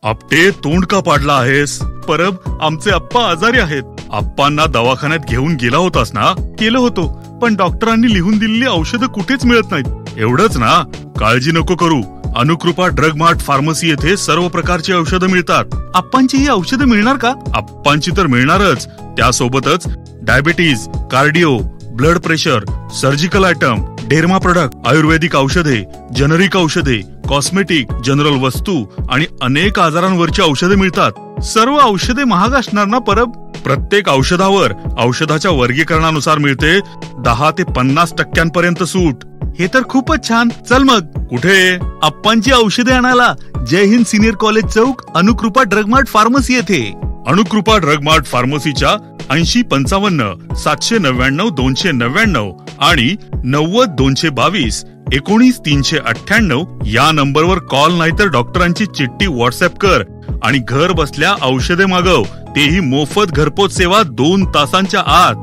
आपटे तोंड का पाडला आहेस? परब, आमचे आप्पा आजारी आहेत. आप्पांना दवाखान्यात घेऊन गेला होतास ना? केलं होतो, पण डॉक्टरांनी लिहून दिलेली औषधं कुठेच मिळत नाहीत. एवढंच ना? काळजी नको करू. अनुकृपा ड्रग मार्ट फार्मसी येथे सर्व प्रकारची औषधं मिळतात. आप्पांची ही औषधं मिळणार का? आप्पांची तर मिळणारच. त्यासोबतच diabetes, cardio, blood pressure, surgical item, derma product, Ayurvedic औषधे, जेनरिक औषधे, कॉस्मेटिक, जनरल वस्तू आणि अनेक आजारांवरची औषधे मिळतात. सर्व औषधे महाग असणार ना परब? प्रत्येक औषधावर औषधाच्या वर्गीकरणानुसार मिळते 10 ते 50% सूट. हे तर खूपच छान. चल मग. कुठे? आप्पांची औषधे आणायला जय हिंद सिनियर कॉलेज चौक, अनुकृपा ड्रग मार्ट फार्मसी येथे. अनुकृपा ड्रग मार्ट फार्मसीच्या 8055 799 299 आणि 90 222 19 398 या नंबरवर कॉल नाहीतर डॉक्टरांची चिठ्ठी व्हॉट्सअप कर आणि घर बसल्या औषधे मागव. तेही मोफत घरपोच सेवा 2 तासांच्या आत.